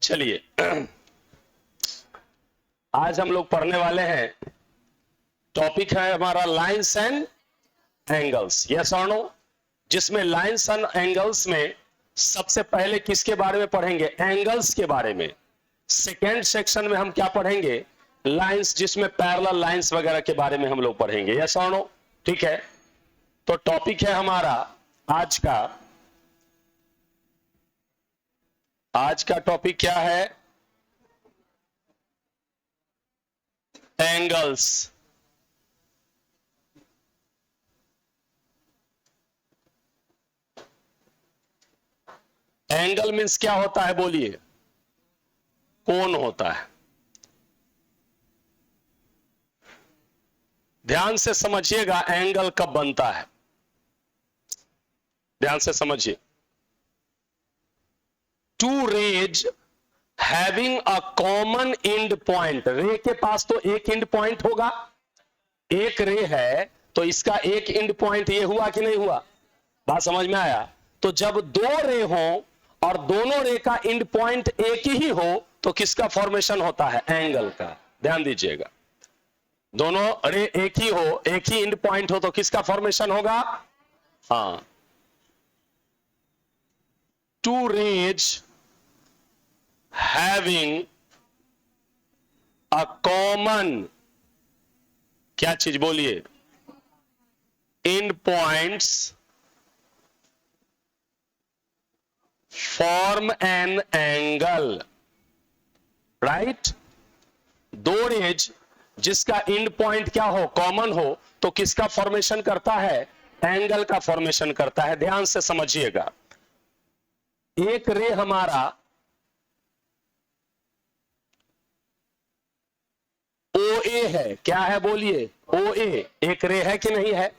चलिए आज हम लोग पढ़ने वाले हैं, टॉपिक है हमारा लाइन्स एंड एंगल्स, यस और नो। जिसमें लाइन्स एंड एंगल्स में सबसे पहले किसके बारे में पढ़ेंगे? एंगल्स के बारे में। सेकेंड सेक्शन में हम क्या पढ़ेंगे? लाइन्स, जिसमें पैरेलल लाइन्स वगैरह के बारे में हम लोग पढ़ेंगे, यस और नो। ठीक है, तो टॉपिक है हमारा आज का टॉपिक क्या है? एंगल्स। एंगल मीन्स क्या होता है? बोलिए। कोण होता है। ध्यान से समझिएगा, एंगल कब बनता है, ध्यान से समझिए। Two rays having a common end point. Ray के पास तो एक एंड पॉइंट होगा, एक रे है तो इसका एक एंड पॉइंट ये हुआ कि नहीं हुआ? बात समझ में आया? तो जब दो रे हो और दोनों रे का एंड पॉइंट एक ही हो तो किसका फॉर्मेशन होता है? एंगल का। ध्यान दीजिएगा, दोनों रे एक ही हो, एक ही एंड पॉइंट हो तो किसका फॉर्मेशन होगा? हाँ, two rays having a common, क्या चीज? बोलिए। end points form an angle, right? दो रेज जिसका एंड पॉइंट क्या हो? कॉमन हो, तो किसका फॉर्मेशन करता है? एंगल का फॉर्मेशन करता है। ध्यान से समझिएगा, एक रे हमारा OA है। क्या है? बोलिए। OA एक रे है कि नहीं है?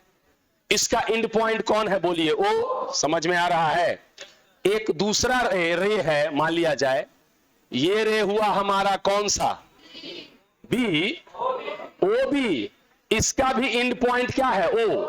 इसका एंड पॉइंट कौन है? बोलिए। O। समझ में आ रहा है? एक दूसरा रे है, मान लिया जाए ये रे हुआ हमारा कौन सा? B। OB, इसका भी एंड पॉइंट क्या है? O।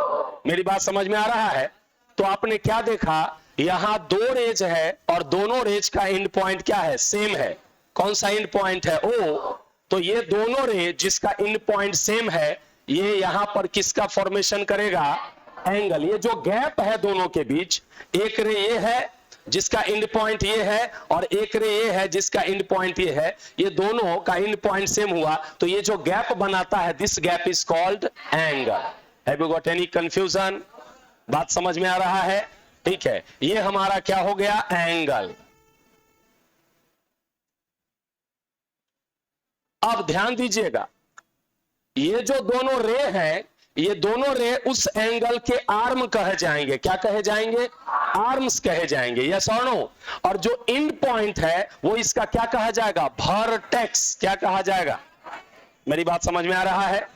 मेरी बात समझ में आ रहा है? तो आपने क्या देखा, यहां दो रेज है और दोनों रेज का एंड पॉइंट क्या है? सेम है। कौन सा एंड पॉइंट है? O। तो ये दोनों रे जिसका एंड पॉइंट सेम है, ये यहां पर किसका फॉर्मेशन करेगा? एंगल। ये जो गैप है दोनों के बीच, एक रे ये है जिसका एंड पॉइंट ये है और एक रे ये है जिसका एंड पॉइंट ये है, ये दोनों का एंड पॉइंट सेम हुआ तो ये जो गैप बनाता है, this gap is called angle. Have you got any confusion? बात समझ में आ रहा है? ठीक है, ये हमारा क्या हो गया? एंगल। अब ध्यान दीजिएगा, ये जो दोनों रे हैं, ये दोनों रे उस एंगल के आर्म कहे जाएंगे। क्या कहे जाएंगे? आर्म्स कहे जाएंगे, यस और नो। और जो एंड पॉइंट है वो इसका क्या कहा जाएगा? वर्टेक्स। क्या कहा जाएगा? मेरी बात समझ में आ रहा है?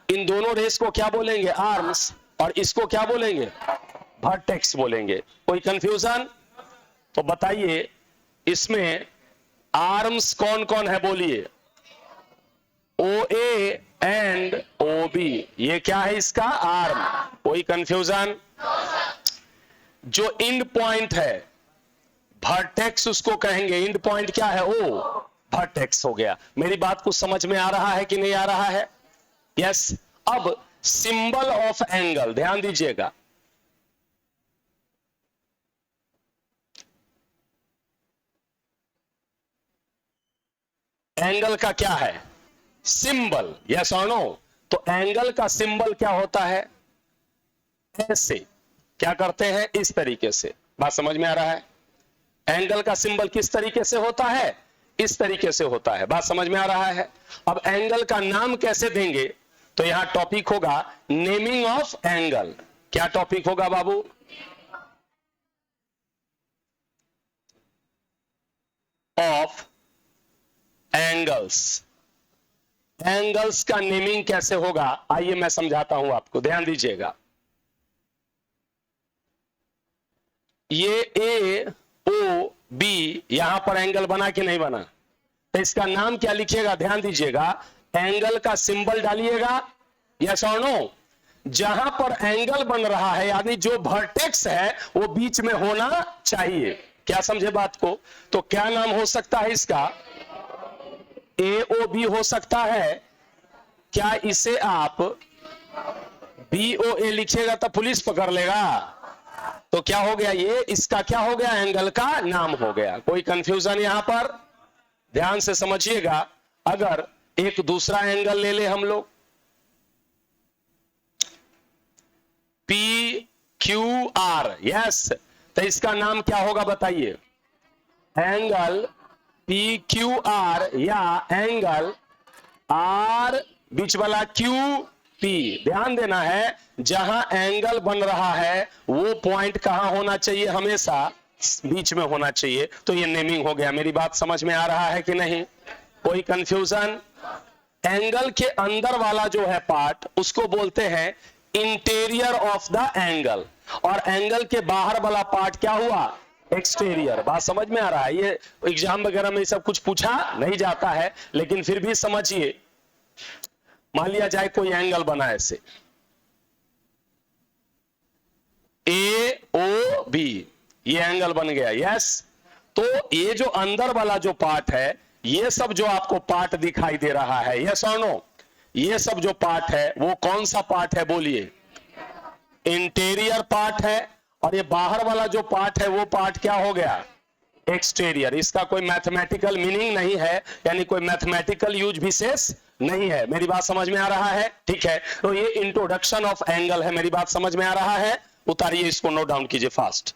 इन दोनों रेस को क्या बोलेंगे? आर्म्स। और इसको क्या बोलेंगे? वर्टेक्स बोलेंगे। कोई कंफ्यूजन? तो बताइए, इसमें आर्म्स कौन कौन है? बोलिए। OA एंड OB, ये क्या है? इसका आर्म। कोई कंफ्यूजन? जो एंड पॉइंट है वर्टेक्स उसको कहेंगे। एंड पॉइंट क्या है? O। वर्टेक्स हो गया। मेरी बात को समझ में आ रहा है कि नहीं आ रहा है? यस। अब सिंबल ऑफ एंगल, ध्यान दीजिएगा। एंगल का क्या है? सिंबल, यस और नो। तो एंगल का सिंबल क्या होता है? ऐसे। क्या करते हैं? इस तरीके से। बात समझ में आ रहा है? एंगल का सिंबल किस तरीके से होता है? इस तरीके से होता है। बात समझ में आ रहा है? अब एंगल का नाम कैसे देंगे? तो यहां टॉपिक होगा नेमिंग ऑफ एंगल। क्या टॉपिक होगा बाबू? Of angles. एंगल्स का नेमिंग कैसे होगा? आइए मैं समझाता हूं आपको, ध्यान दीजिएगा। ये AOB यहां पर एंगल बना कि नहीं बना? तो इसका नाम क्या लिखिएगा? ध्यान दीजिएगा, एंगल का सिंबल डालिएगा, यस और नो। जहां पर एंगल बन रहा है यानी जो वर्टेक्स है वो बीच में होना चाहिए। क्या समझे बात को? तो क्या नाम हो सकता है इसका? AOB हो सकता है। क्या इसे आप BOA लिखिएगा तो पुलिस पकड़ लेगा? तो क्या हो गया ये? इसका क्या हो गया? एंगल का नाम हो गया। कोई कंफ्यूजन यहां पर? ध्यान से समझिएगा। अगर एक दूसरा एंगल ले ले हम लोग, PQR, यस, तो इसका नाम क्या होगा बताइए? एंगल PQR या एंगल R बीच वाला QP। ध्यान देना है, जहां एंगल बन रहा है वो पॉइंट कहां होना चाहिए? हमेशा बीच में होना चाहिए। तो ये नेमिंग हो गया। मेरी बात समझ में आ रहा है कि नहीं? कोई कंफ्यूजन? एंगल के अंदर वाला जो है पार्ट, उसको बोलते हैं इंटीरियर ऑफ द एंगल, और एंगल के बाहर वाला पार्ट क्या हुआ? एक्सटीरियर। बात समझ में आ रहा है? ये एग्जाम वगैरह में सब कुछ पूछा नहीं जाता है, लेकिन फिर भी समझिए। मान लिया जाए कोई एंगल बना ऐसे AOB, ये एंगल बन गया, यस। तो ये जो अंदर वाला जो पार्ट है, ये सब जो आपको पार्ट दिखाई दे रहा है, यस और नो, ये सब जो पार्ट है वो कौन सा पार्ट है बोलिए? इंटीरियर पार्ट है। और ये बाहर वाला जो पार्ट है वो पार्ट क्या हो गया? एक्सटीरियर। इसका कोई मैथमेटिकल मीनिंग नहीं है, यानी कोई मैथमेटिकल यूज विशेष नहीं है। मेरी बात समझ में आ रहा है? ठीक है, तो ये इंट्रोडक्शन ऑफ एंगल है। मेरी बात समझ में आ रहा है? उतारिए इसको, नोट डाउन कीजिए फास्ट।